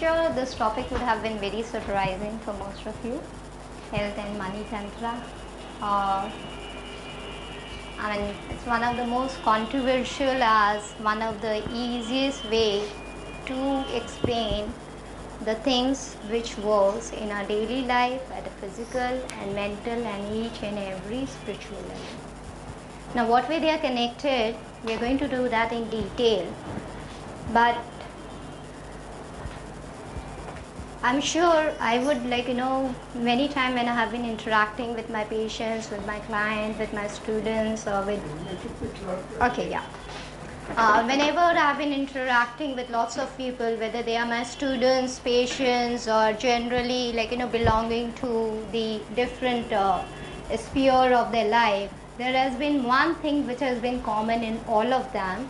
sure this topic would have been very surprising for most of you. Health and money tantra. It's one of the most controversial as one of the easiest way to explain the things which works in our daily life at a physical and mental and each and every spiritual level. Now, what way they are connected, we are going to do that in detail. But I'm sure I would many times when I have been interacting with my patients, with my clients, with my students, or with whenever I've been interacting with lots of people, whether they are my students, patients, or generally belonging to the different sphere of their life, there has been one thing which has been common in all of them,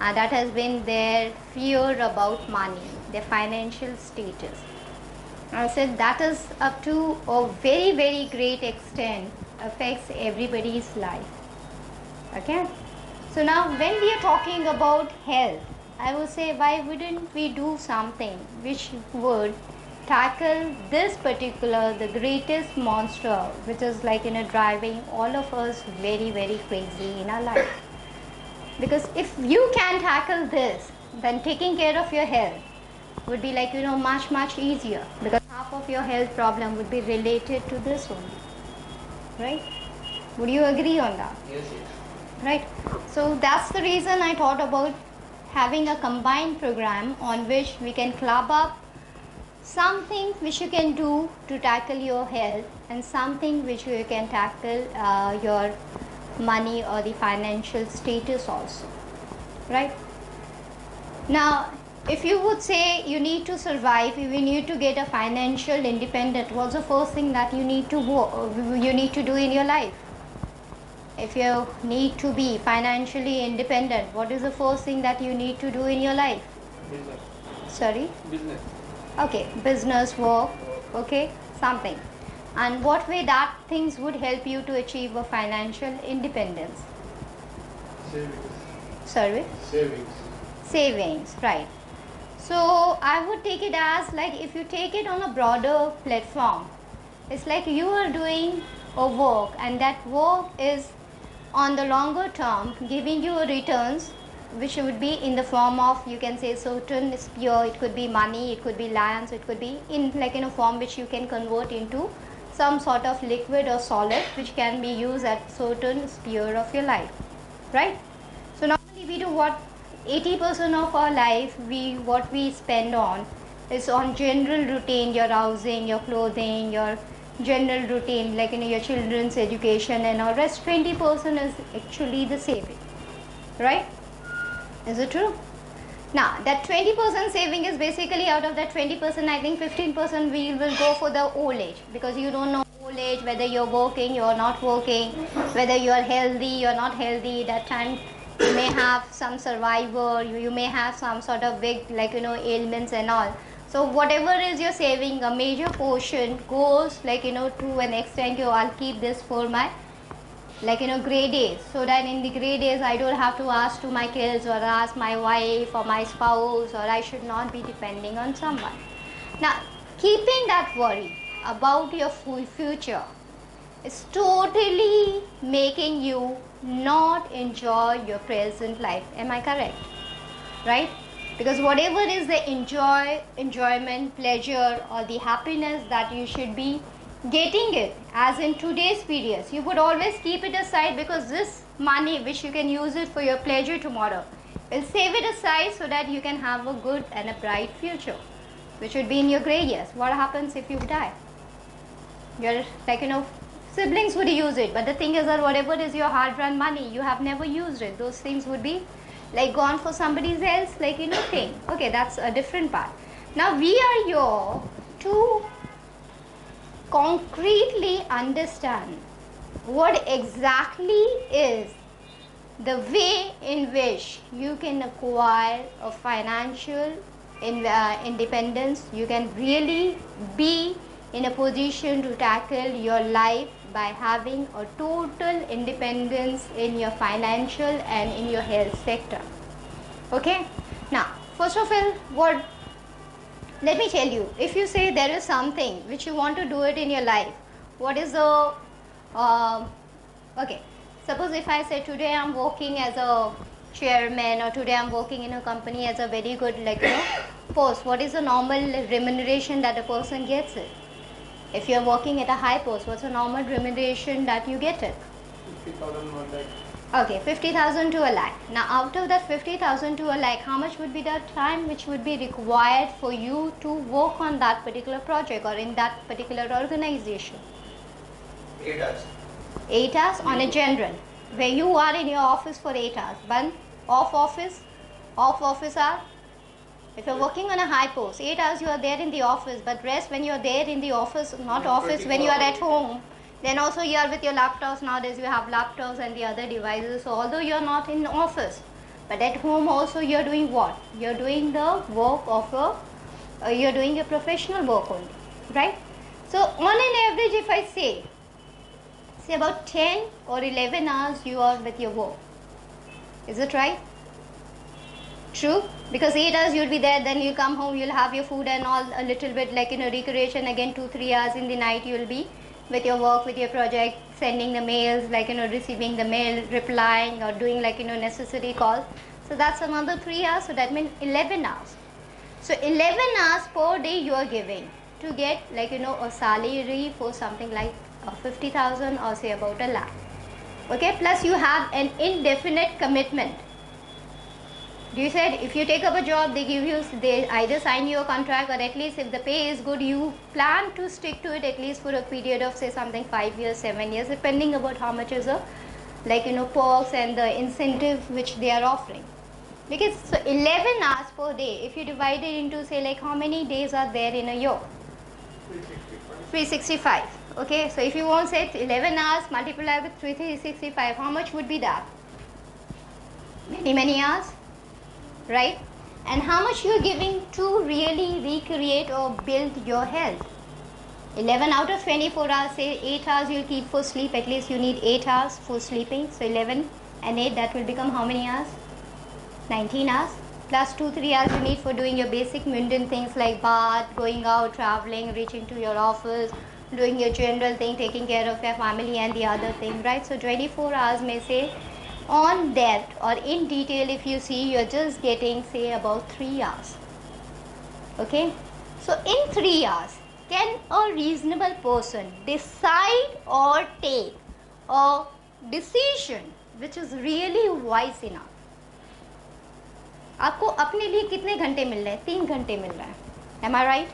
and that has been their fear about money, their financial status. I said that is up to a very, very great extent affects everybody's life. Okay. So now when we are talking about health, I would say why wouldn't we do something which would tackle this particular, the greatest monster, which is driving all of us very, very crazy in our life. Because if you can tackle this, then taking care of your health would be much easier, because half of your health problem would be related to this only, right? Would you agree on that? Yes. Right. So that's the reason I thought about having a combined program on which we can club up something which you can do to tackle your health and something which you can tackle your money or the financial status also, right? Now, if you would say you need to survive, you need to get a financial independent, what's the first thing that you need to do in your life? If you need to be financially independent, what is the first thing that you need to do in your life? Business. Sorry? Business. Okay, business, work, okay, something. And what way that things would help you to achieve a financial independence? Savings. Sorry? Savings, right. So I would take it as if you take it on a broader platform, it's like you are doing a work, and that work is on the longer term giving you returns, which would be in the form of, you can say, certain sphere. It could be money, it could be lands, it could be in a form which you can convert into some sort of liquid or solid which can be used at certain sphere of your life, right? So normally we do what 80% of our life what we spend on is on general routine, your housing, your clothing, your general routine, your children's education, and all. Rest 20% is actually the saving, right? Is it true? Now that 20% saving is basically, out of that 20%, I think 15% we will go for the old age, because you don't know old age whether you're working, you're not working, whether you're healthy, you're not healthy. That time you may have some survivor, you may have some sort of big ailments and all. So whatever is your saving, a major portion goes to an extent, I'll keep this for my grey days, so that in the grey days I don't have to ask to my kids or ask my wife or my spouse, or I should not be depending on someone. Now, keeping that worry about your future is totally making you not enjoy your present life. Am I correct? Right? Because whatever is the enjoyment, pleasure, or the happiness that you should be getting it, as in today's periods, you would always keep it aside, because this money which you can use it for your pleasure tomorrow, will save it aside so that you can have a good and a bright future, which would be in your grey years. What happens if you die? Your siblings would use it, but the thing is that whatever is your hard-earned money, you have never used it. Those things would be gone for somebody else, thing. Okay, that's a different part. Now we are here to concretely understand what exactly is the way in which you can acquire a financial independence. You can really be in a position to tackle your life by having a total independence in your financial and in your health sector. Okay. Now, first of all, what let me tell you, if you say there is something which you want to do it in your life, what is the okay, suppose if I say today I'm working as a chairman, or today I'm working in a company as a very good post, what is the normal remuneration that a person gets it? If you're working at a high post, what's the normal remuneration that you get it? 50,000 1 lakh. Okay, 50,000 to a lakh. Now out of that 50,000 to a lakh, how much would be the time which would be required for you to work on that particular project or in that particular organization? 8 hours. 8 hours on a general, where you are in your office for 8 hours. But off office hour. If you're working on a high post, 8 hours you are there in the office, but rest when you're there in the office, not office, when you are at home, then also you are with your laptops. Nowadays you have laptops and the other devices. So although you're not in office, but at home also you're doing what? You're doing the work of you're doing your professional work only, right? So on an average, if I say about 10 or 11 hours you are with your work. Is it right? True, because 8 hours you'll be there, then you come home, you'll have your food and all, a little bit recreation. Again 2-3 hours in the night you'll be with your work, with your project, sending the mails, receiving the mail, replying, or doing necessary calls. So that's another 3 hours, so that means 11 hours. So 11 hours per day you are giving to get a salary for something like 50,000 or say about a lakh. Okay, plus you have an indefinite commitment. You said if you take up a job, they either sign you a contract, or at least if the pay is good, you plan to stick to it at least for a period of say something 5 years, 7 years, depending about how much is the perks and the incentive which they are offering. Because so 11 hours per day, if you divide it into say how many days are there in a year? 365. Okay, so if you want say 11 hours multiplied with 365, how much would be that? Many hours, right? And how much you are giving to really recreate or build your health? 11 out of 24 hours, say 8 hours you'll keep for sleep. At least you need 8 hours for sleeping. So 11 and 8, that will become how many hours? 19 hours. Plus 2-3 hours you need for doing your basic mundane things like bath, going out, traveling, reaching to your office, doing your general thing, taking care of your family and the other thing, right? So 24 hours may say on depth or in detail, if you see, you're just getting say about 3 hours. Okay, so in 3 hours, can a reasonable person decide or take a decision which is really wise enough? आपको अपने लिए कितने घंटे मिल रहे हैं? 3 घंटे मिल रहा है. Am I right?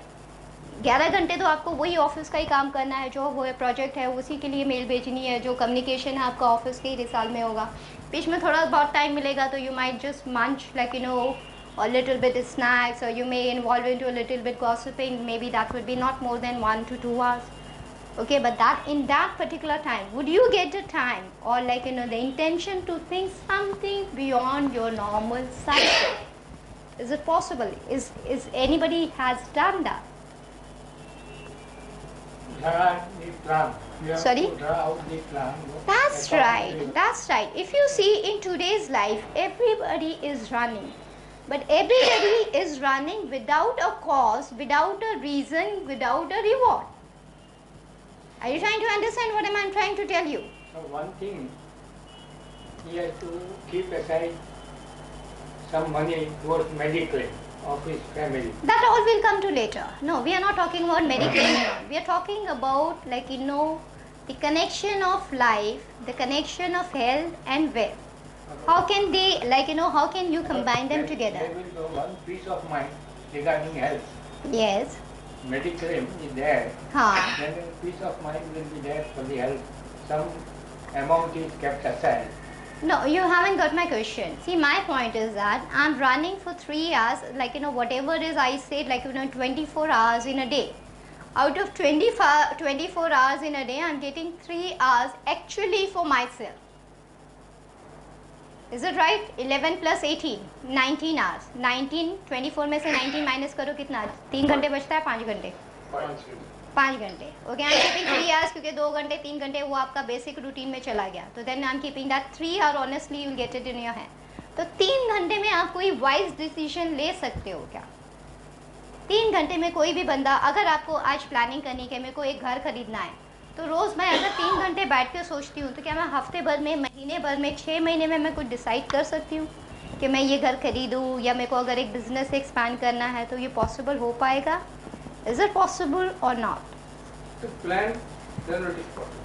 11 घंटे तो आपको वही ऑफिस का ही काम करना है, जो वो प्रोजेक्ट है उसी के लिए मेल भेजनी है, जो कम्युनिकेशन है आपका ऑफिस के ही रिसाल में होगा. बीच में थोड़ा बहुत टाइम मिलेगा तो यू माइट जस्ट मंच a little bit of snacks, or you may involve into a little bit gossiping. Maybe that would be not more than 1 to 2 hours. Okay, but that in that particular time, would you get the time or the intention to think something beyond your normal cycle? Is it possible? Is anybody has done that? Sorry? That's right. That's right. If you see in today's life, everybody is running. But everybody is running without a cause, without a reason, without a reward. Are you trying to understand what I'm trying to tell you? So one thing, he has to keep aside some money towards medical of his family. That all will come to later. No, we are not talking about medical. We are talking about the connection of life, the connection of health and wealth. How can they, how can you combine them together? There will be one peace of mind regarding health. Yes. Medical is there. Then peace of mind will be there for the health. Some amount is kept aside. No, you haven't got my question. See, my point is that I'm running for 3 hours, whatever it is I said, 24 hours in a day. Out of 24 hours in a day, I'm getting 3 hours actually for myself. Is it right? 11 plus 18, 19 hours. 19, 24 में से 19 minus करो कितना? 3 घंटे बचता है 5 घंटे? 5 घंटे. Okay, I'm keeping 3 hours क्योंकि 2 घंटे 3 घंटे वो आपका बेसिक रूटीन में चला गया. तो then I'm keeping that 3 hours honestly you'll get it in your hand. तो 3 घंटे में आप कोई wise decision ले सकते हो क्या? 3 घंटे में कोई भी बंदा, अगर आपको आज प्लानिंग करनी कि मेरे को एक घर खरीदना है, तो रोज़ मैं अगर 3 घंटे बैठ के सोचती हूँ तो क्या मैं हफ्ते भर में, महीने भर में, 6 महीने में मैं कुछ डिसाइड कर सकती हूँ कि मैं ये घर खरीदूँ, या मेरे को अगर एक बिज़नेस एक्सपैंड करना है तो ये पॉसिबल हो पाएगा? इज़ इट पॉसिबल और not? To plan, then it is possible.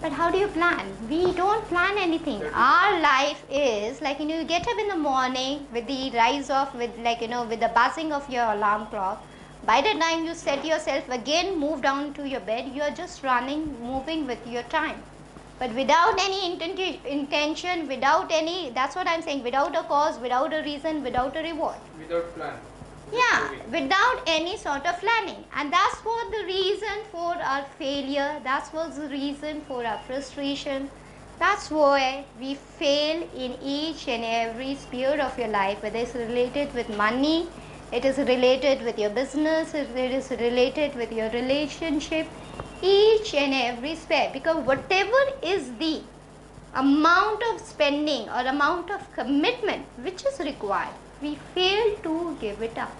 But how do you plan? We don't plan anything. Our life is like, you get up in the morning with the rise of, with with the buzzing of your alarm clock. By the time you set yourself again, move down to your bed, you are just running, moving with your time. But without any intention, without any, that's what I'm saying, without a cause, without a reason, without a reward. Without plan. Yeah, without any sort of planning. And that's what the reason for our failure, that's what's the reason for our frustration. That's why we fail in each and every sphere of your life, whether it's related with money, it is related with your business, it is related with your relationship, each and every sphere. Because whatever is the amount of spending or amount of commitment which is required, we fail to give it up.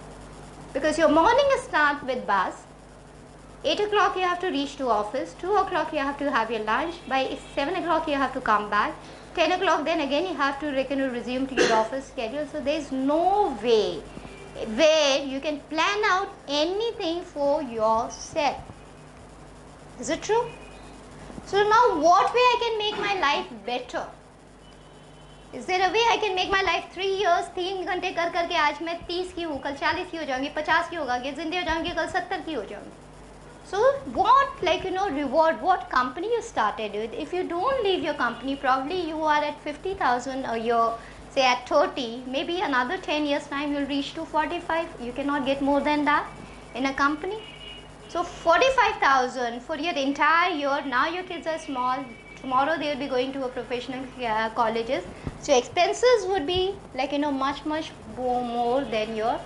Because your morning starts with bus, 8 o'clock you have to reach to office, 2 o'clock you have to have your lunch, by 7 o'clock you have to come back, 10 o'clock then again you have to resume to your office schedule. So there is no way where you can plan out anything for yourself. Is it true? So now what way I can make my life better? Is there a way I can make my life 3 years, 3 घंटे कर करके आज मैं 30 की हूँ, कल 40 की हो जाऊँगी, 50 की होगा, ये जिंदगी हो जाऊँगी, कल 70 की हो जाऊँगी. So what, reward, what company you started with? If you don't leave your company, probably you are at 50,000 a year, say at 30, maybe another 10 years time you'll reach to 45. You cannot get more than that in a company. So 45,000 for your entire year. Now your kids are small. Tomorrow they will be going to a professional colleges. So expenses would be much more than your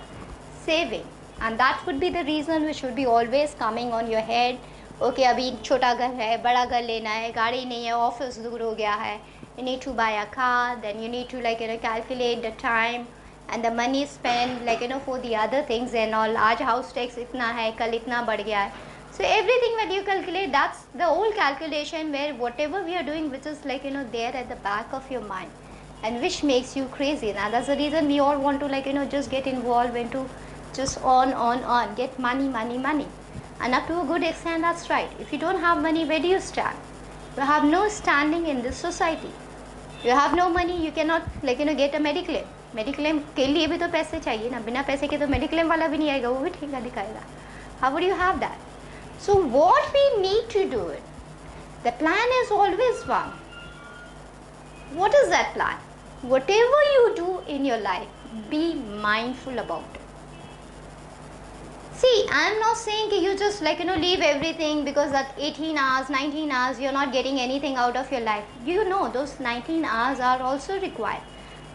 saving. And that would be the reason which would be always coming on your head. Okay, अभी छोटा घर है, बड़ा घर लेना है, गाड़ी नहीं है, ऑफिस दूर हो गया है. You need to buy a car, then you need to calculate the time and the money spent for the other things and all. आज house tax इतना है, कल इतना बढ़ गया है. So everything when you calculate, that's the whole calculation where whatever we are doing, which is there at the back of your mind, and which makes you crazy. Now that's the reason we all want to just get involved into just on, get money. And up to a good extent, that's right. If you don't have money, where do you stand? You have no standing in this society. You have no money, you cannot get a mediclaim. Mediclaim के लिए भी तो पैसे चाहिए ना, बिना पैसे के तो mediclaim वाला भी नहीं आएगा, वो भी ठेका दिखाएगा. How would you have that? So what we need to do it, the plan is always one. What is that plan? Whatever you do in your life, be mindful about it. See, I am not saying you just leave everything because that 18 hours, 19 hours, you're not getting anything out of your life. Those 19 hours are also required.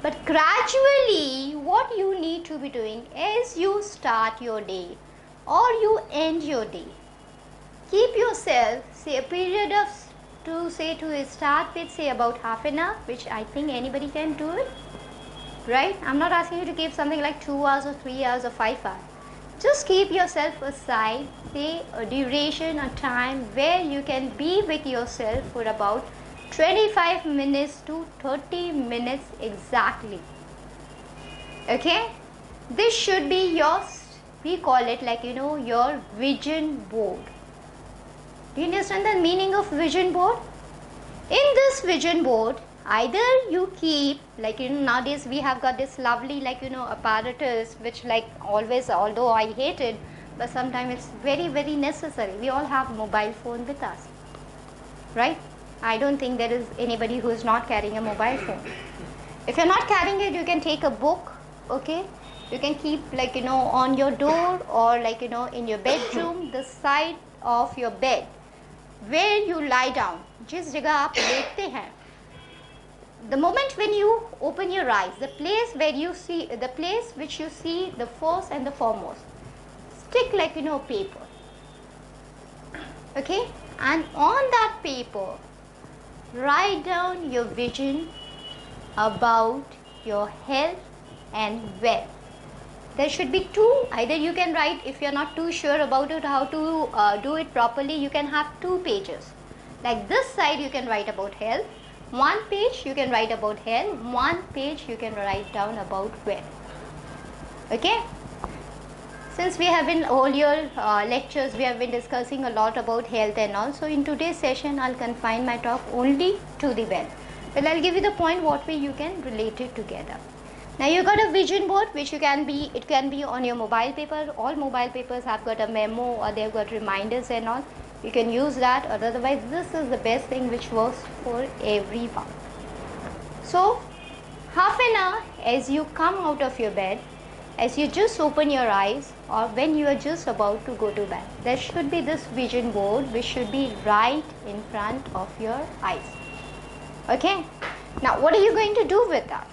But gradually, what you need to be doing is you start your day or you end your day. Keep yourself, say a period of, to start with, say about half an hour, which I think anybody can do it, right? I'm not asking you to keep something like 2 hours or 3 hours or 5 hours. Just keep yourself aside, say a duration, a time where you can be with yourself for about 25 minutes to 30 minutes exactly. Okay? This should be your, we call it your vision board. Do you understand the meaning of vision board? In this vision board, either you keep, nowadays we have got this lovely apparatus which always, although I hate it, but sometimes it's very necessary. We all have mobile phone with us, right? I don't think there is anybody who is not carrying a mobile phone. If you're not carrying it, you can take a book, okay? You can keep on your door or in your bedroom, the side of your bed where you lie down. जिस जगह आप लेटते हैं, the moment when you open your eyes, the place which you see the first and the foremost, stick paper, okay, and on that paper write down your vision about your health and wealth. there should be two. Either you can write, if you're not too sure about it, how to do it properly, you can have 2 pages. Like this side you can write about health, 1 page you can write about health, 1 page you can write down about wealth. Okay? Since we have been earlier lectures, we have been discussing a lot about health and all. So in today's session, I'll confine my talk only to the wealth. Well, I'll give you the point what way you can relate it together. Now you got a vision board which it can be on your mobile paper. All mobile papers have got a memo or they've got reminders and all. You can use that, or otherwise this is the best thing which works for everyone. So half an hour as you come out of your bed, as you just open your eyes or when you are just about to go to bed, there should be this vision board which should be right in front of your eyes. Okay? Now what are you going to do with that?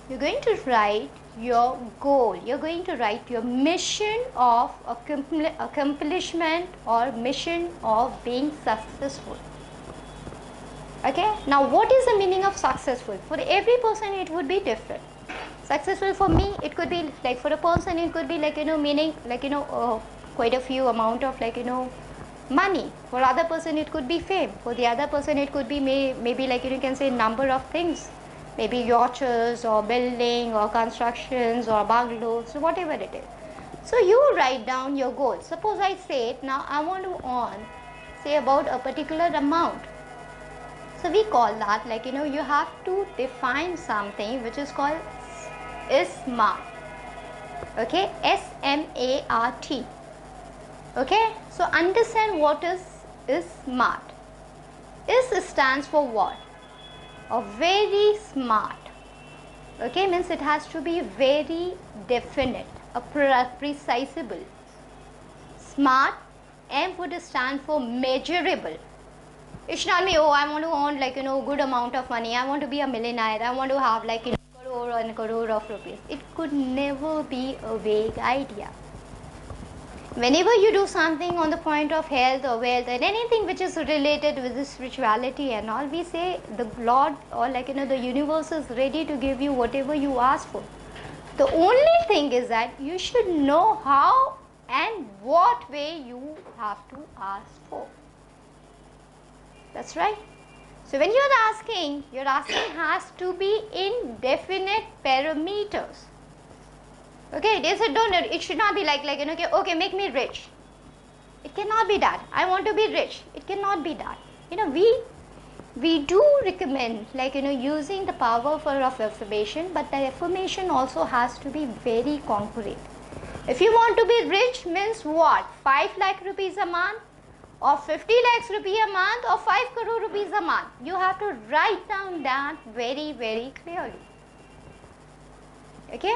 You're going to write your goal. You're going to write your mission of accomplishment or mission of being successful. Okay? Now what is the meaning of successful? For every person it would be different. Successful for me, it could be like, for a person it could be like, meaning like, quite a few amount of like, money. For other person it could be fame. For the other person it could be maybe like, you can say number of things. Maybe yachts or building or constructions or bungalows, whatever it is. So you write down your goal. Suppose I say, now I want to earn, say about a particular amount. So we call that like, you have to define something which is called SMART. Okay, SMART. Okay, so understand what is SMART. S stands for what? A very smart. Okay, means it has to be very definite, a precisable. Smart. M would stand for measurable. It should not be, oh, I want to earn like, good amount of money. I want to be a millionaire. I want to have like, crore and crore of rupees. It could never be a vague idea. Whenever you do something on the point of health or wealth and anything which is related with the spirituality and all, we say the Lord or like, the universe is ready to give you whatever you ask for. The only thing is that you should know how and what way you have to ask for. That's right. So when you're asking has to be in definite parameters. Okay, it should not be like okay, make me rich. It cannot be that. I want to be rich. It cannot be that. We do recommend using the power of affirmation, but the affirmation also has to be very concrete. If you want to be rich means what? 5 lakh rupees a month or 50 lakhs rupees a month or 5 crore rupees a month. You have to write down that very, very clearly. Okay?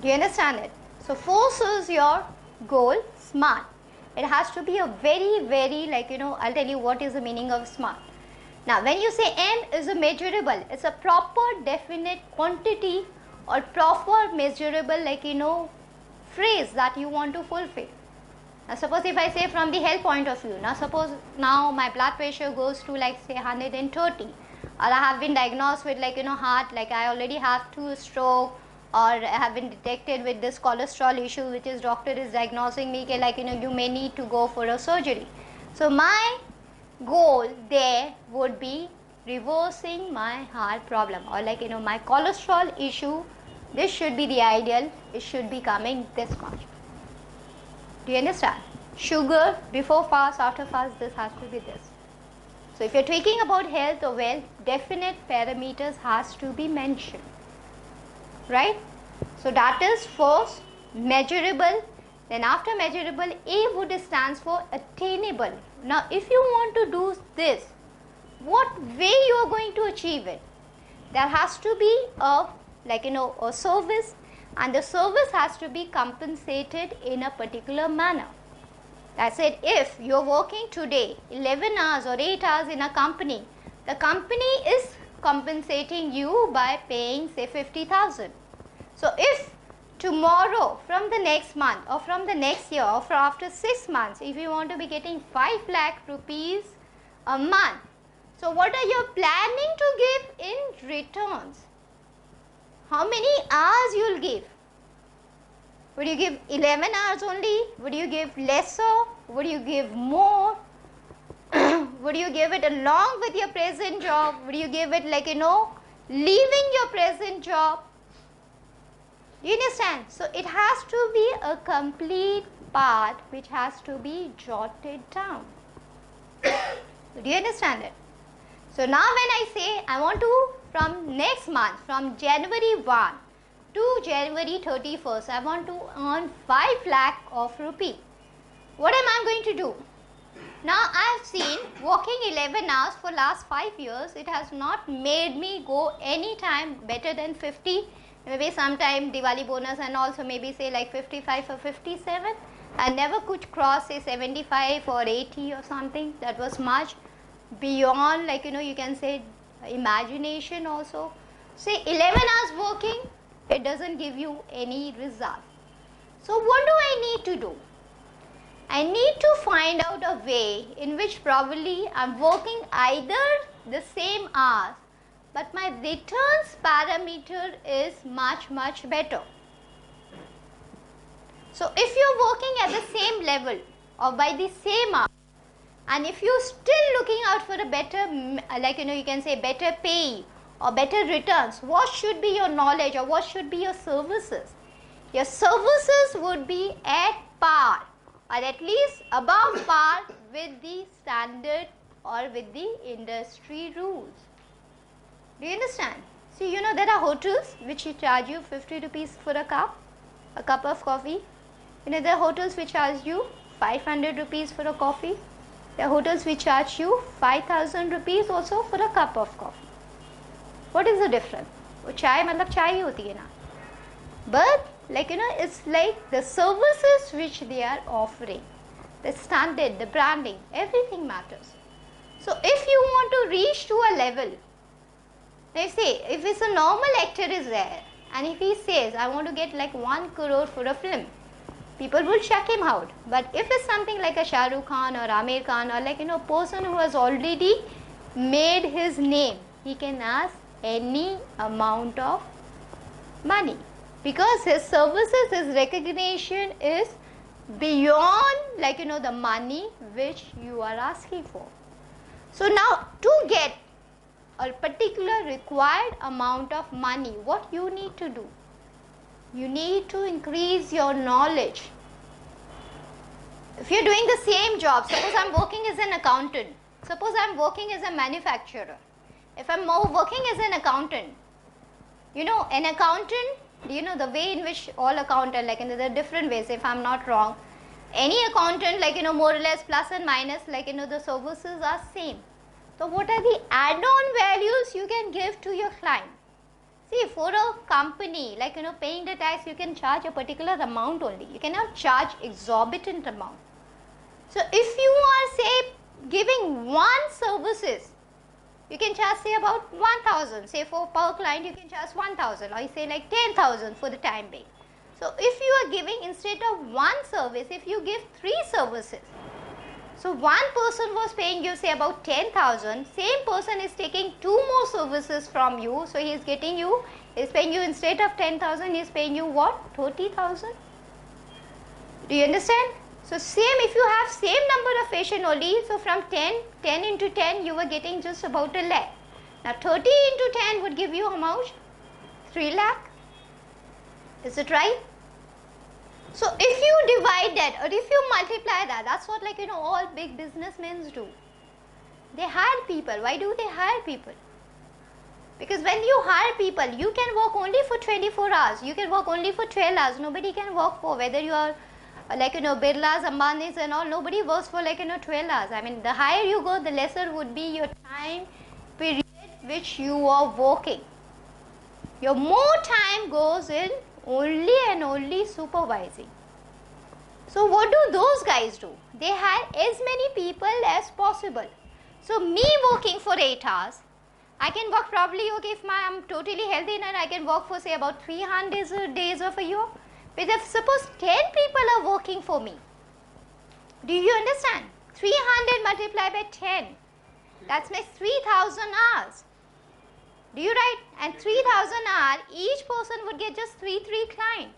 Do you understand it? So force is your goal, SMART. It has to be a very, very I'll tell you what is the meaning of SMART. Now when you say M is a measurable, it's a proper definite quantity or proper measurable phrase that you want to fulfill. Now suppose if I say from the health point of view, now suppose now my blood pressure goes to say 130, or I have been diagnosed with heart, I already have 2 stroke, or I have been detected with this cholesterol issue, which is doctor is diagnosing me you may need to go for a surgery. So my goal there would be reversing my heart problem, or my cholesterol issue. This should be the ideal. It should be coming this much. Do you understand? Sugar before fast, after fast, this has to be this. So if you're talking about health or wealth, definite parameters has to be mentioned. Right? So that is first measurable. Then after measurable, A would stands for attainable. Now if you want to do this, what way you are going to achieve it? There has to be a a service, and the service has to be compensated in a particular manner. That's it. If you're working today 11 hours or 8 hours in a company, the company is compensating you by paying say 50,000. So if tomorrow, from the next month or from the next year or after 6 months, if you want to be getting 5 lakh rupees a month, so what are you planning to give in returns? how many hours you'll give? Would you give 11 hours only? Would you give lesser? Would you give more? Would you give it along with your present job? Would you give it like, leaving your present job? Do you understand? So it has to be a complete part which has to be jotted down. Do you understand it? So now when I say I want to, from next month, from January 1 to January 31st, I want to earn 5 lakh of rupee. What am I going to do? Now I have seen working 11 hours for last 5 years, it has not made me go any time better than 50, maybe sometime Diwali bonus and also maybe say like 55 or 57. I never could cross say 75 or 80 or something. That was much beyond, like you can say imagination also. Say 11 hours working, it doesn't give you any result. So what do I need to do? I need to find out a way in which probably I'm working either the same hours, but my returns parameter is much better. So if you're working at the same level or by the same hour, and if you're still looking out for a better, like you can say better pay or better returns, what should be your knowledge or what should be your services? Your services would be at par or at least above par with the standard or with the industry rules. Do you understand? See, there are hotels which charge you 50 rupees for a cup of coffee. There are hotels which charge you 500 rupees for a coffee. There are hotels which charge you 5,000 rupees also for a cup of coffee. What is the difference? वो चाय मतलब चाय ही होती है ना. But it's like the services which they are offering, the standard, the branding, everything matters. So if you want to reach to a level, let's say if it's a normal actor is there and if he says I want to get like 1 crore for a film, people will check him out. But if it's something like a Shah Rukh Khan or Amir Khan or like a person who has already made his name, he can ask any amount of money. Because his services, his recognition is beyond the money which you are asking for. So now to get a particular required amount of money, what you need to do? You need to increase your knowledge. If you're doing the same job, suppose I'm working as an accountant, suppose I'm working as a manufacturer. If I'm working as an accountant, an accountant, the way in which all accountants, there are different ways, if I'm not wrong. Any accountant, more or less plus and minus, the services are same. So what are the add-on values you can give to your client? See, for a company, paying the tax, you can charge a particular amount only. You cannot charge exorbitant amount. So if you are, say, giving one services, you can charge say about 1,000, say for per client you can charge 1,000 or you say like 10,000 for the time being. So if you are giving instead of one service, if you give 3 services, so one person was paying you say about 10,000, same person is taking 2 more services from you, so he is paying you instead of 10,000, he is paying you what? 30,000. Do you understand? So same, if you have same number of patient only, so from 10 into 10 you were getting just about a lakh. Now 30 into 10 would give you how much? 3 lakh. Is it right? So if you divide that or if you multiply that, that's what all big businessmen do. They hire people. Why do they hire people? Because when you hire people, you can work only for 24 hours. You can work only for 12 hours. Nobody can work for, whether you are Birlas, Ambanis and all, nobody works for 12 hours. I mean, the higher you go, the lesser would be your time period which you are working. Your more time goes in only and only supervising. So what do those guys do? They hire as many people as possible. So me working for 8 hours, I can work probably, okay, if I'm totally healthy enough, I can work for say about 300 days of a year. But if suppose 10 people are working for me, do you understand? 300 multiplied by 10, that's makes 3,000 hours. Do you write? And 3000 hour, each person would get just 3 clients.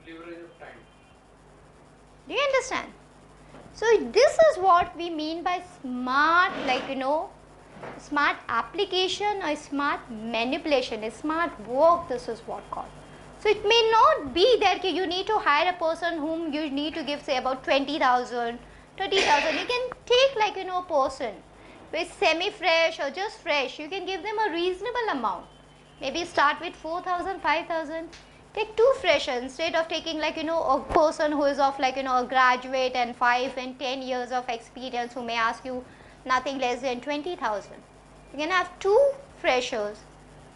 Leverage of time. Do you understand? So this is what we mean by smart, smart application or smart manipulation, a smart work, this is what called. So it may not be that you need to hire a person whom you need to give say about 20,000, 30,000. You can take a person who is semi-fresh or just fresh. You can give them a reasonable amount. Maybe start with 4,000, 5,000. Take 2 freshers instead of taking a person who is of a graduate and 5 and 10 years of experience who may ask you nothing less than 20,000. You can have 2 freshers,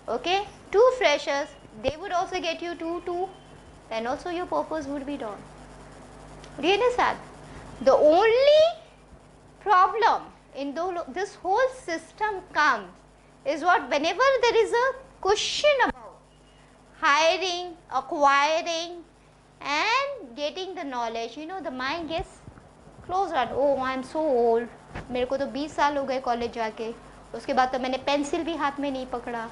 okay? 2 freshers, they would also get you 2, then also your purpose would be done. Do you understand? The only problem in this whole system comes is what whenever there is a question about hiring, acquiring and getting the knowledge, the mind gets closed around. Oh, I am so old. मेरे को तो 20 साल हो गए college जाके, उसके बाद तो मैंने पेंसिल भी हाथ में नहीं पकड़ा.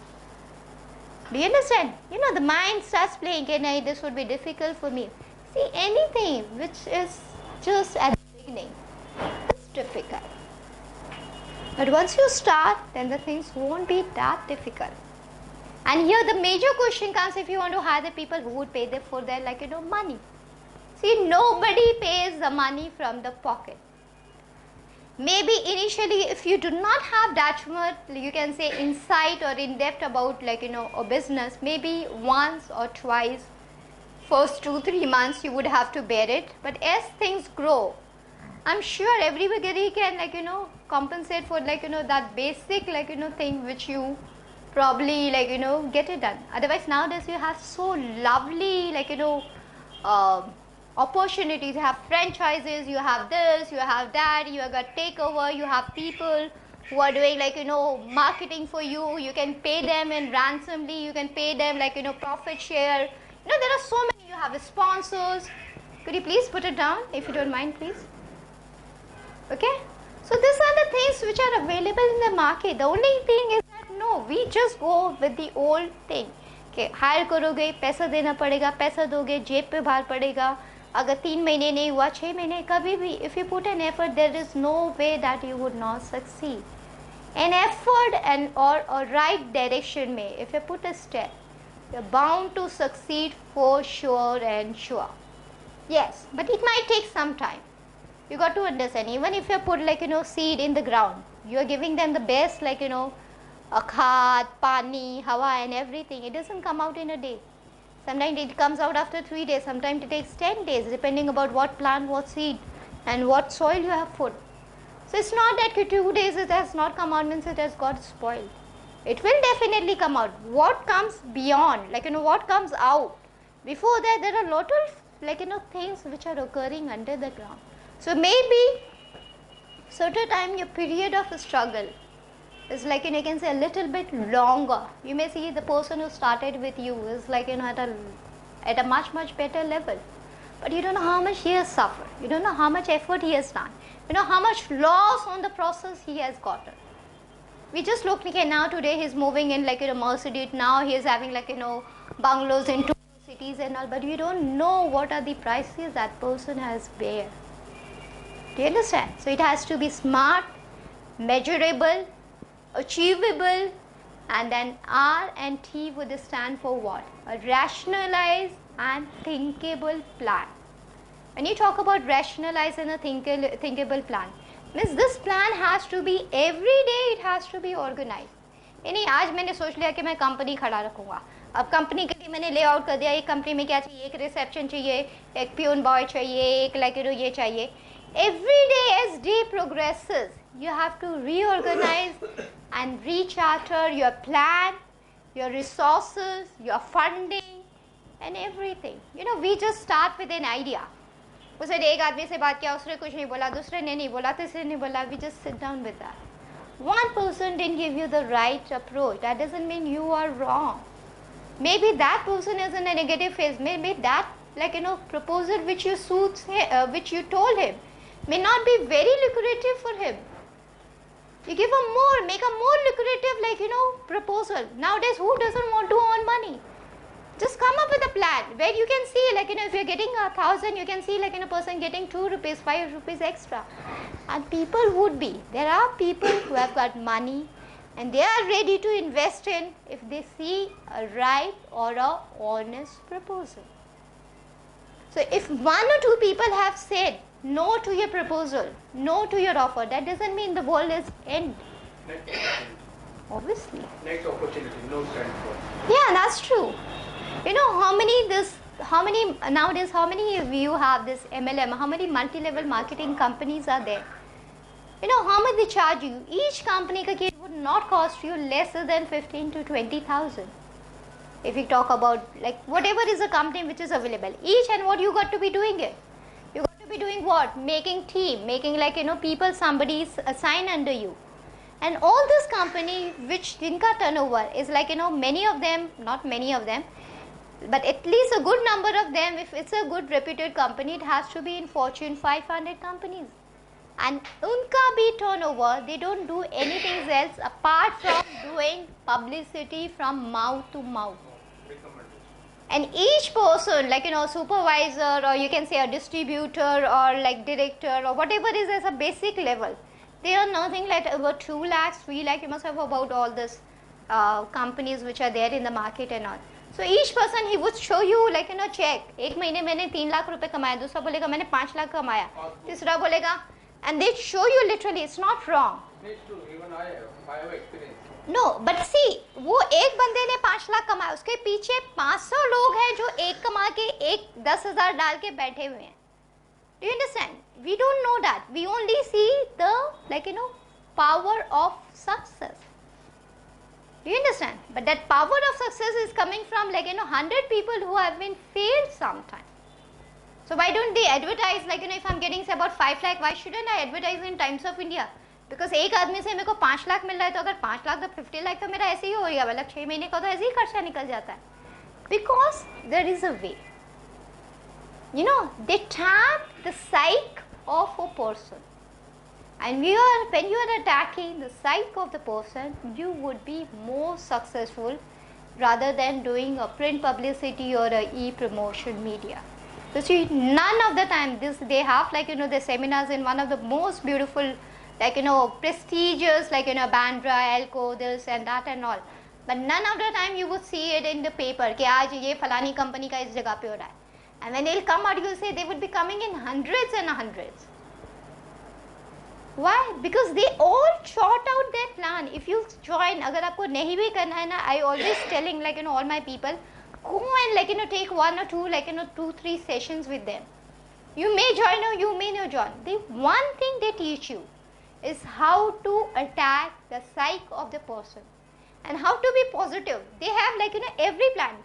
Do you understand? The mind starts playing, okay, no, this would be difficult for me. See, anything which is just at the beginning is difficult. But once you start, then the things won't be that difficult. And here the major question comes if you want to hire the people who would pay them for their money. See, nobody pays the money from the pocket. Maybe initially if you do not have that much, you can say insight or in depth about a business, maybe once or twice, first 2-3 months you would have to bear it. But as things grow, I'm sure everybody can compensate for that basic thing which you probably get it done. Otherwise nowadays you have so lovely opportunities. You have franchises, you have this, you have that, you have got takeover, you have people who are doing marketing for you. You can pay them in ransomly, you can pay them profit share. There are so many. You have sponsors. Could you please put it down if you don't mind, please? Okay, so these are the things which are available in the market. The only thing is that no, we just go with the old thing. Okay, hire करोगे, पैसा देना पड़ेगा, पैसा दोगे, जेब पे भार पड़ेगा. अगर 3 महीने नहीं हुआ, 6 महीने, कभी भी, if you put an effort, there is no way that you would not succeed. An effort and or a right direction may, if you put a step, you're bound to succeed for sure and sure. Yes, but it might take some time. You got to understand, even if you put seed in the ground, you are giving them the best a khad, pani, hawa and everything. It doesn't come out in a day. Sometimes it comes out after 3 days, sometimes it takes 10 days depending about what plant, what seed and what soil you have put. So it's not that 2 days it has not come out means it has got spoiled. It will definitely come out. What comes beyond, what comes out, before that there are a lot of things which are occurring under the ground. So maybe certain time your period of struggle is you can say a little bit longer. You may see the person who started with you is at a much better level. But you don't know how much he has suffered. You don't know how much effort he has done. You know how much loss on the process he has gotten. We just look now today he's moving in a Mercedes. Now he is having bungalows in 2 cities and all. But you don't know what are the prices that person has bear. Do you understand? So it has to be smart, measurable, achievable, and then R and T would stand for what? A rationalized and thinkable plan. When you talk about rationalized and a thinkable plan, means this plan has to be every day, it has to be organized. यानी आज मैंने सोच लिया कि मैं company खड़ा रखूँगा. अब कंपनी के लिए मैंने लेआउट कर दिया. एक कंपनी में क्या चाहिए? एक रिसेप्शन चाहिए, एक प्यून बॉय चाहिए, एक ये चाहिए. Every day as day progresses, you have to reorganize and recharter your plan, your resources, your funding and everything. We just start with an idea. उसे एक आदमी से बात किया, उसने कुछ नहीं बोला, दूसरे ने नहीं बोला, तीसरे ने बोला. We just sit down with that. One person didn't give you the right approach. That doesn't mean you are wrong. Maybe that person is in a negative phase. Maybe that proposal which you which you told him may not be very lucrative for him. You give a more, make a more lucrative, like, proposal. Nowadays, who doesn't want to earn money? Just come up with a plan where you can see, like, if you're getting 1,000, you can see, like, a person getting 2 rupees, 5 rupees extra. And people would be, there are people who have got money and they are ready to invest in if they see a right or a honest proposal. So if 1 or 2 people have said no to your proposal, no to your offer, that doesn't mean the world is end. Next opportunity. Obviously. Next opportunity, no time for. Yeah, that's true. How many nowadays, how many of you have this MLM, how many multi-level marketing companies are there? How much they charge you? Each company ka kit would not cost you lesser than 15 to 20,000. If you talk about, like, whatever is a company which is available, each and what you got to be doing it. You got to be doing what? Making team, making, like, people, somebody assign under you. And all this company which jinka turnover is like, many of them, not many of them, but at least a good number of them, if it's a good reputed company, it has to be in Fortune 500 companies. And unka bhi turnover, they don't do anything else apart from doing publicity from mouth to mouth. And each person, like, supervisor, or you can say a distributor, or like director, or whatever is as a basic level, they are nothing like about 2 lakhs, 3 lakhs, you must have about all this companies which are there in the market and all. So each person, he would show you, like, check. एक महीने मैंने 3 लाख रुपए कमाया, दूसरा बोलेगा मैंने 5 लाख कमाया, तीसरा बोलेगा, and they show you literally, it's not wrong. It's true, even I have experience. No, but see, वो एक बंदे ने 5 लाख कमाया, उसके पीछे 500 लोग हैं जो एक कमा के एक 10,000 डाल के बैठे हुए हैं. Do you understand? We don't know that. We only see the, like, power of success. Do you understand? But that power of success is coming from, like, 100 people who have been failed sometime. So why don't they advertise, like, if I'm getting say about 5 lakh, why shouldn't I advertise in Times of India? Because एक आदमी से मेरे को 5 लाख मिल रहा है, तो अगर 5 लाख तो 50 लाख तो मेरा ऐसे ही होगा, मतलब 6 महीने का तो ऐसे ही खर्चा निकल जाता है. Because there is a way. They tap the psyche of a person. And when you are attacking the psyche of the person, you would be more successful rather than doing a print publicity or a e-promotion media. So see, none of the time they have, like, the seminars in one of the most beautiful, like, prestigious, like, Bandra, Elko, this and that and all. But none of the time you would see it in the paper कि आज ये फलानी company का इस जगह पे हो रहा है. And when they'll come out, you'll say they would be coming in hundreds and hundreds. Why? Because they all chart out their plan. If you join, अगर आपको नहीं भी करना है ना, I always telling, like, all my people, go and, like, take 1 or 2, like, 2-3 sessions with them. You may join or you may not join. The one thing they teach you is how to attack the psyche of the person and how to be positive. They have, like, every plan,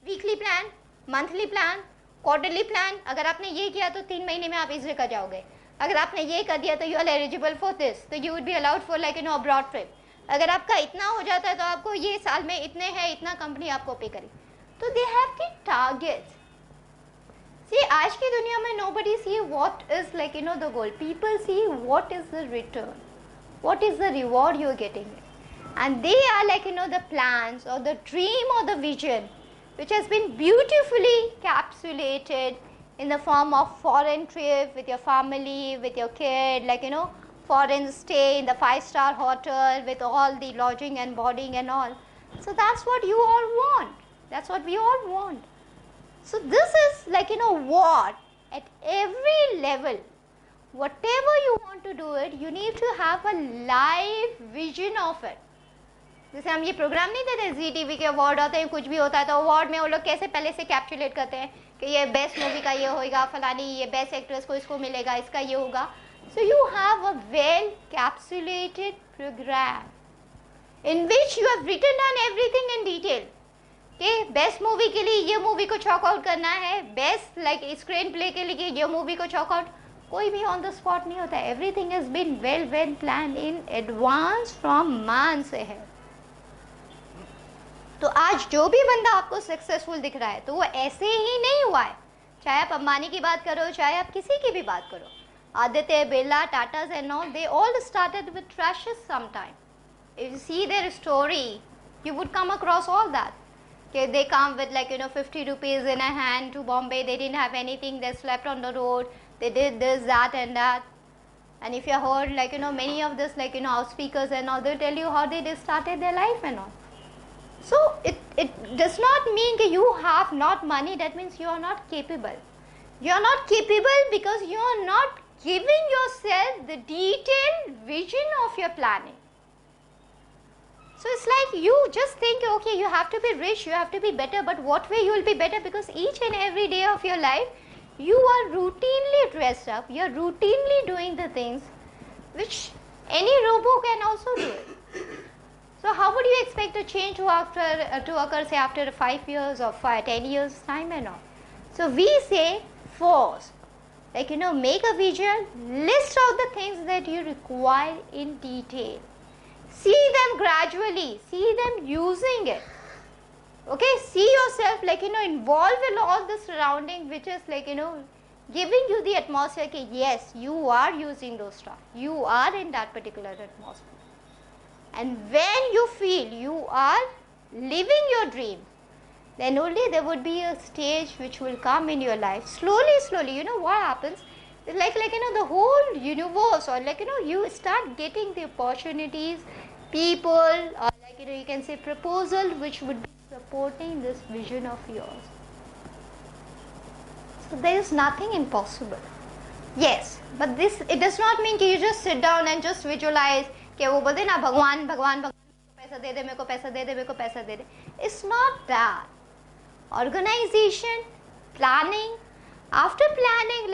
weekly plan, monthly plan, quarterly plan. अगर आपने ये किया तो 3 महीने में आप इस जगह जाओगे. अगर आपने ये कर दिया तो you are eligible for this, तो you would be allowed for, like, abroad trip. अगर आपका इतना हो जाता है तो आपको ये साल में इतने हैं, इतना कंपनी आपको पे करेगी. तो they have the targets. See, आज की दुनिया में nobody see what is, like, the goal. People see what is the return, what is the reward you are getting, and they are, like, the plans or the dream or the vision which has been beautifully capsulated in the form of foreign trip with your family, with your kid, like, foreign stay in the 5-star hotel with all the lodging and boarding and all. So that's what you all want. That's what we all want. So this is, like, what at every level, whatever you want to do it, you need to have a live vision of it. जैसे हम ये programme नहीं देते, जी TV के award होते हैं, कुछ भी होता है तो अवार्ड में वो लोग कैसे पहले से कैप्चुलेट करते हैं कि ये बेस्ट मूवी का ये होगा, फलानी ये बेस्ट एक्ट्रेस को इसको मिलेगा, इसका ये होगा. So you have a well capsulated program in which you have written down everything in detail. कि बेस्ट मूवी के लिए ये मूवी को चॉक आउट करना है, बेस्ट, लाइक, स्क्रीन प्ले के लिए ये मूवी को चॉक आउट, कोई भी ऑन द स्पॉट नहीं होता है. Everything has been well plan in advance from months ahead. तो आज जो भी बंदा आपको सक्सेसफुल दिख रहा है तो वो ऐसे ही नहीं हुआ है. चाहे आप अंबानी की बात करो, चाहे आप किसी की भी बात करो, Aditya Birla, Tatas and all, they all started with trashes sometime. If you see their story, you would come across all that. Okay, they come with 50 rupees in a hand to Bombay, they didn't have anything, they slept on the road, they did this, that and that. And if you heard many of this house speakers and all, they'll tell you how they started their life and all. So it does not mean that you have not money, that means you are not capable. You are not capable because you are not giving yourself the detailed vision of your planning. So it's like you just think, okay, you have to be rich, you have to be better, but what way you will be better? Because each and every day of your life, you are routinely dressed up, you are routinely doing the things which any robo can also do it. So how would you expect a change to occur say after 5 years or 10 years time and all? So we say force, make a vision, list out the things that you require in detail. See them gradually, see them using it. Okay, see yourself involved in all the surrounding, which is giving you the atmosphere. Okay, yes, you are using those stuff. You are in that particular atmosphere. And when you feel you are living your dream, then only there would be a stage which will come in your life. Slowly, what happens? It's the whole universe, or you start getting the opportunities, people, or you can say proposal which would be supporting this vision of yours. So there is nothing impossible. Yes, but this, it does not mean that you just sit down and just visualize कि वो बोलते ना भगवान भगवान भगवान पैसा दे दे, मेरे को पैसा दे दे, मेरे को पैसा दे दे. It's not that. Organization, planning, after planning,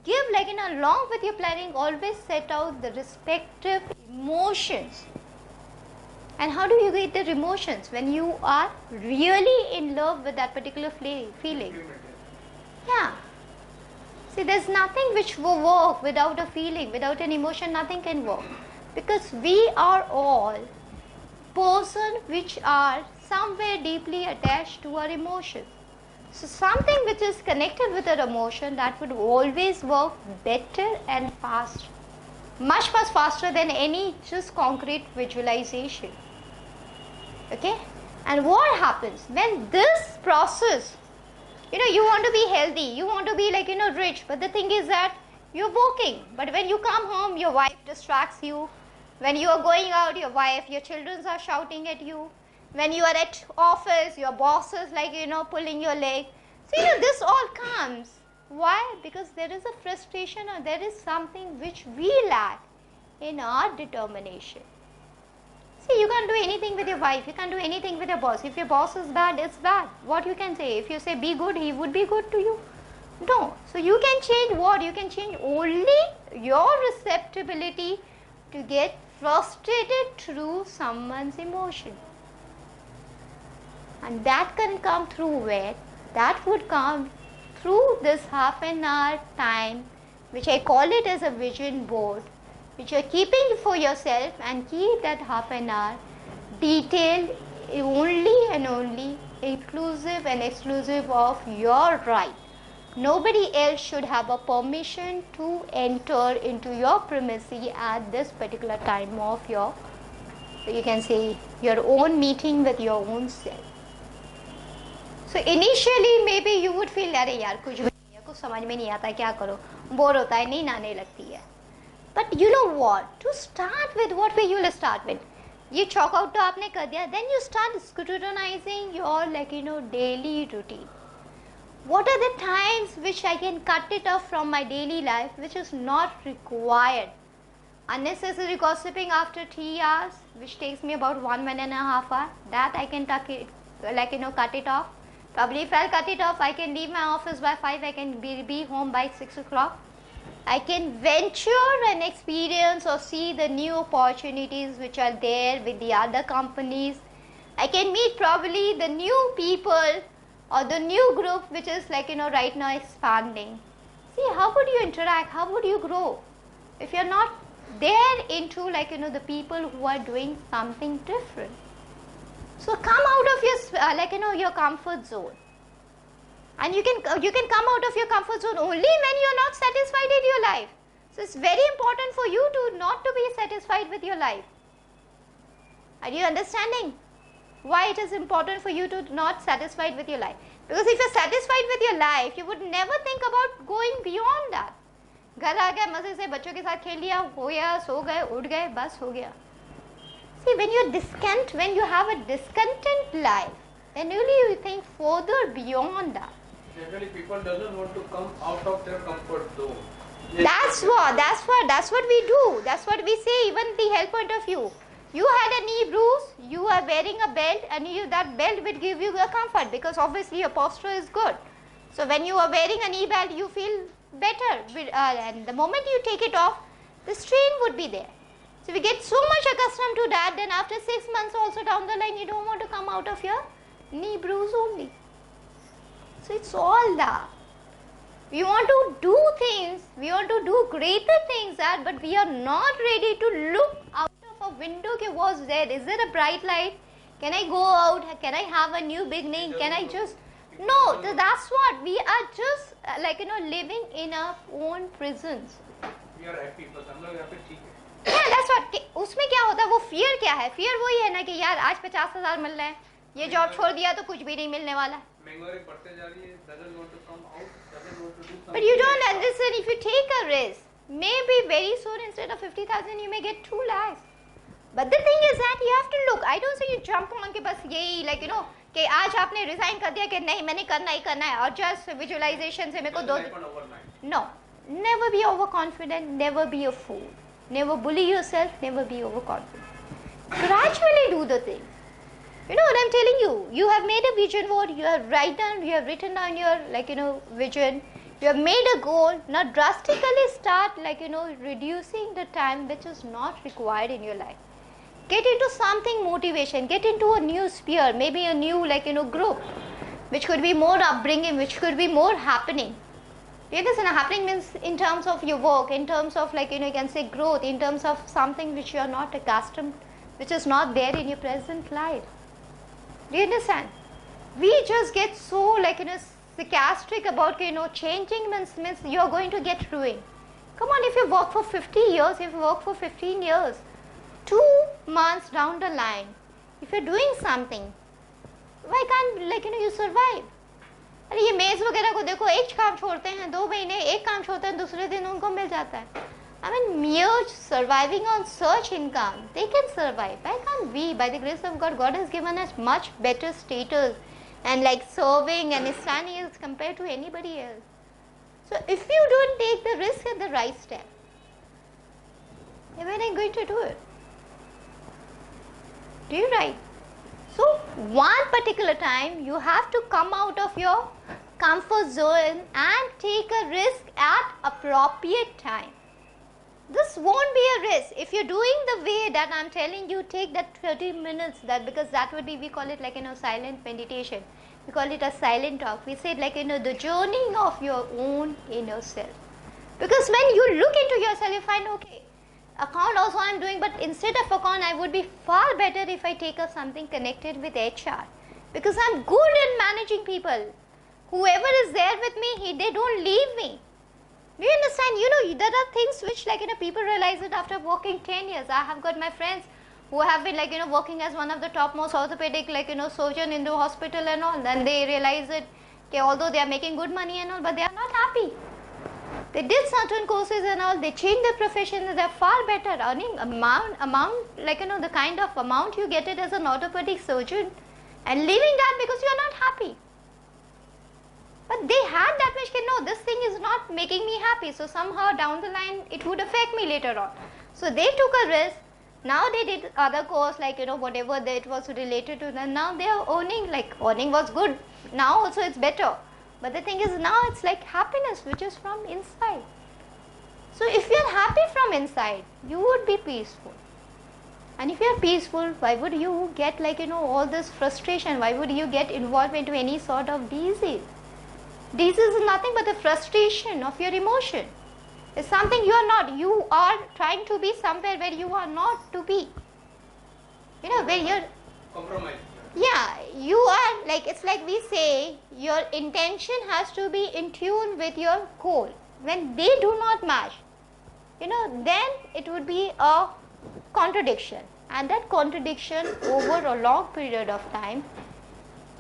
give along with your planning, always set out the respective emotions. And how do you get the emotions? When you are really in love with that particular feeling. Yeah. See, there's nothing which will work without a feeling, without an emotion, nothing can work. Because we are all persons which are somewhere deeply attached to our emotions. So something which is connected with our emotion, that would always work better and faster. Much faster than any just concrete visualization. Okay? And what happens when this process, you want to be healthy, you want to be rich, but the thing is that you're working, but when you come home, your wife distracts you. When you are going out, your wife, your children are shouting at you. When you are at office, your boss is pulling your leg. So this all comes. Why? Because there is a frustration, or there is something which we lack in our determination. See, you can't do anything with your wife, you can't do anything with your boss. If your boss is bad, it's bad. What you can say? If you say be good, he would be good to you. No. So you can change what? You can change only your receptibility to get frustrated through someone's emotion. And that can come through where? That would come through this half an hour time, which I call it as a vision board, which you are keeping for yourself, and keep that half an hour detailed only and only inclusive and exclusive of your right. Nobody else should have a permission to enter into your premises at this particular time of your, you can say, your own meeting with your own self. So initially maybe you would feel अरे यार कुछ भी नहीं है, कुछ समझ में नहीं आता, क्या करो, बोर होता है, नींद आने लगती है. But you know what? To start with, what way you will start with? ये chalk out तो आपने कर दिया, then you start scrutinizing your daily routine. What are the times which I can cut it off from my daily life, which is not required? Unnecessary gossiping after 3 hours, which takes me about 1.5 hours, that I can cut it off. Probably if I'll cut it off, I can leave my office by 5, I can be home by 6 o'clock. I can venture and experience or see the new opportunities which are there with the other companies. I can meet probably the new people or the new group which is right now expanding. See, how would you interact? How would you grow? If you're not there into the people who are doing something different. So come out of your your comfort zone. And you can come out of your comfort zone only when you are not satisfied in your life. So it's very important for you to not to be satisfied with your life. Are you understanding why it is important for you to not satisfied with your life? Because if you're satisfied with your life, you would never think about going beyond that. घर आ गया मजे से बच्चों के साथ खेल लिया, हो गया, सो गए, उठ गए, बस हो गया. See, when you have a discontent life, then really you think further beyond that. Generally, people doesn't want to come out of their comfort zone. That's what we do. That's what we say, even the health point of view. You had a knee bruise, you are wearing a belt, and that belt will give you a comfort because obviously your posture is good. So when you are wearing a knee belt, you feel better, and the moment you take it off, the strain would be there. So we get so much accustomed to that, then after 6 months also down the line, you don't want to come out of your knee bruise only. So it's all that. We want to do things, we want to do greater things, but we are not ready to look out of a window. Okay, what's there? Is there a bright light? Can I go out? Can I have a new beginning? Can I just... No, that's what. We are just living in our own prisons. We are happy, but हम लोग यहाँ पे ठीक है. Yeah, that's what. उसमें क्या होता है? वो fear क्या है? Fear वही है ना कि यार आज 50,000 मिल रहे हैं, ये जॉब छोड़ दिया तो कुछ भी नहीं मिलने वाला. महंगाई बढ़ते जा रही है. Doesn't want to come out. Doesn't want to do something. But you don't understand. If you take a risk, maybe very soon instead of 50,000 you may get 2 lakhs. But the thing is that you have to look. I don't say you jump on के बस यही कि आज आपने resign कर दिया कि नहीं मैंने करना ही करना है और just visualization से मेरे को दो. No, never be overconfident. Never be a fool. Never bully yourself. Never be overconfident. Gradually do the thing. You know what I'm telling you? You have made a vision board. You have written down your vision. You have made a goal. Now drastically start reducing the time which is not required in your life. Get into something motivation. Get into a new sphere. Maybe a new group, which could be more upbringing, which could be more happening. You understand? Happening means in terms of your work, in terms of you can say growth, in terms of something which you are not accustomed, which is not there in your present life. Do you understand? We just get so sarcastic about changing means you are going to get ruined. Come on, if you work for 50 years, if you work for 15 years, 2 months down the line, if you're doing something, why can't you survive? अरे ये मेज वगैरह को देखो, एक काम छोड़ते हैं 2 महीने, एक काम छोड़ते हैं दूसरे दिन उनको मिल जाता है. I mean, mere surviving on such income, they can survive. Why can't we? By the grace of God, God has given us much better status and serving and standing as compared to anybody else. So if you don't take the risk at the right step, when are you going to do it? Do you right? So one particular time you have to come out of your comfort zone and take a risk at appropriate time. This won't be a risk. If you're doing the way that I'm telling you, take that 30 minutes, because that would be, we call it silent meditation. We call it a silent talk. We say the journey of your own inner self. Because when you look into yourself, you find, okay, account also I'm doing, but instead of account, I would be far better if I take up something connected with HR. Because I'm good in managing people. Whoever is there with me, they don't leave me. Do you understand? There are things which people realize it after working 10 years. I have got my friends who have been working as one of the topmost orthopedic surgeon in the hospital and all. Then they realize it, okay, although they are making good money and all, but they are not happy. They did certain courses and all, they changed their profession and they are far better earning amount the kind of amount you get it as an orthopedic surgeon and leaving that because you are not happy. But they had that much, no, this thing is not making me happy. So somehow down the line, it would affect me later on. So they took a risk. Now they did other course, whatever it was related to them. Now they are earning, earning was good. Now also it's better. But the thing is now it's happiness which is from inside. So if you are happy from inside, you would be peaceful. And if you are peaceful, why would you get all this frustration? Why would you get involved into any sort of disease? Disease is nothing but the frustration of your emotion. It's something you are not. You are trying to be somewhere where you are not to be. Where you're... Compromise. Yeah, you are like, it's like we say, your intention has to be in tune with your goal. When they do not match, then it would be a contradiction, and that contradiction over a long period of time,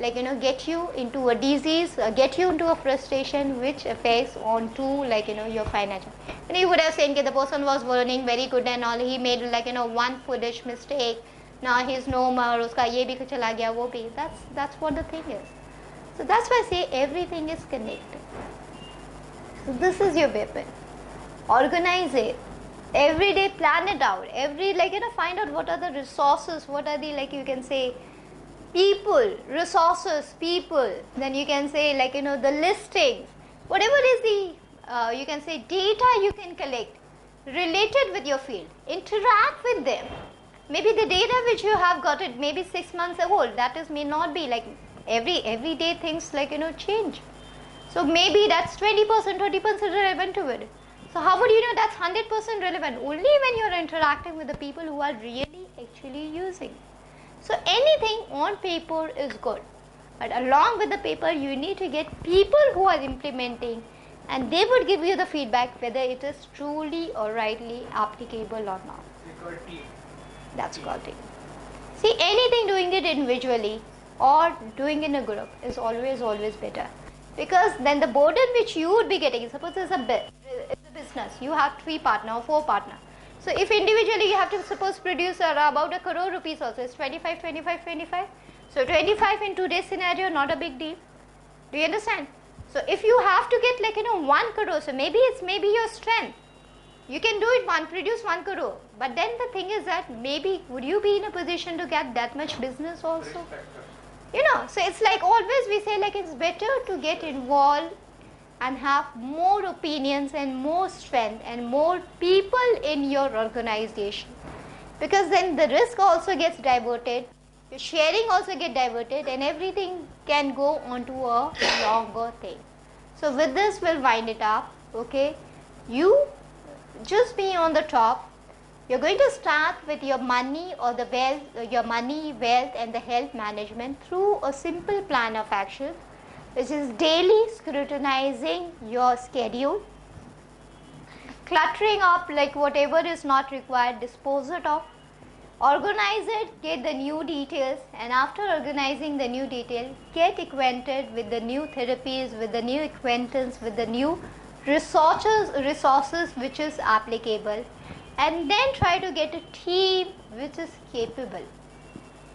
like get you into a disease, get you into a frustration which affects on to like your financial. You would have seen that the person was learning very good and all, he made like one foolish mistake, now he's no more, uska ye bhi chala gaya wo bhi. That's what the thing is. So that's why I say everything is connected. So this is your weapon. Organize it every day, plan it out every, find out what are the resources, what are the, like you can say, people, resources, people, then you can say like the listings, whatever is the you can say data you can collect related with your field, interact with them. Maybe the data which you have got it maybe 6 months ago, that is may not be like every day things like change. So maybe that's 20%, 30% relevant to it. So how would you know that's 100% relevant? Only when you are interacting with the people who are really actually using. So anything on paper is good, but along with the paper you need to get people who are implementing, and they would give you the feedback whether it is truly or rightly applicable or not. That's called team. See, anything doing it individually or doing in a group is always better, because then the burden which you would be getting, suppose it's a business, you have 3 partner or 4 partner. So if individually you have to suppose produce about a crore rupees also, it's 25, 25, 25. So 25 in today's scenario, not a big deal. Do you understand? So if you have to get like 1 crore, so maybe it's your strength. You can do it produce 1 crore. But then the thing is that maybe would you be in a position to get that much business also? So it's like always we say like it's better to get involved and have more opinions and more strength and more people in your organization, because then the risk also gets diverted, your sharing also get diverted, and everything can go on to a longer thing. So with this we'll wind it up. Okay, you just be on the top. You're going to start with your money or the wealth, your money, wealth and the health management through a simple plan of action, which is daily scrutinizing your schedule, cluttering up like whatever is not required, dispose it off, organize it, get the new details, and after organizing the new detail, get acquainted with the new therapies, with the new acquaintance, with the new resources which is applicable, and then try to get a team which is capable.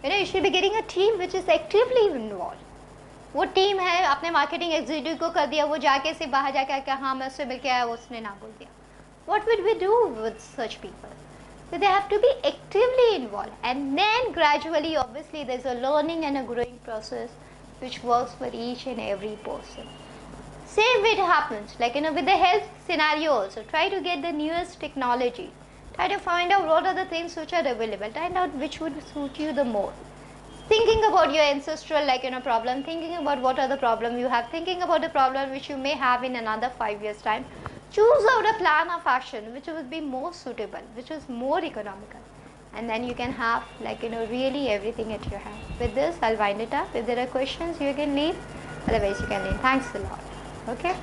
You should be getting a team which is actively involved. वो team है, आपने marketing executive को कर दिया, वो जाके से बाहर जाके क्या हाँ मैं उससे मिल के आया, उसने ना बोल दिया. What would we do with such people? So they have to be actively involved, and then gradually obviously there's a learning and a growing process which works for each and every person. Same way it happens like with the health scenario also. Try to get the newest technology, try to find out what are the things which are available, find out which would suit you the more. Thinking about your ancestral problem, thinking about what are the problem you have, thinking about the problem which you may have in another 5 years time. Choose out a plan of action which would be more suitable, which is more economical, and then you can have really everything at your hand. With this I'll wind it up. If there are questions you can leave, otherwise you can leave. Thanks a lot. Okay.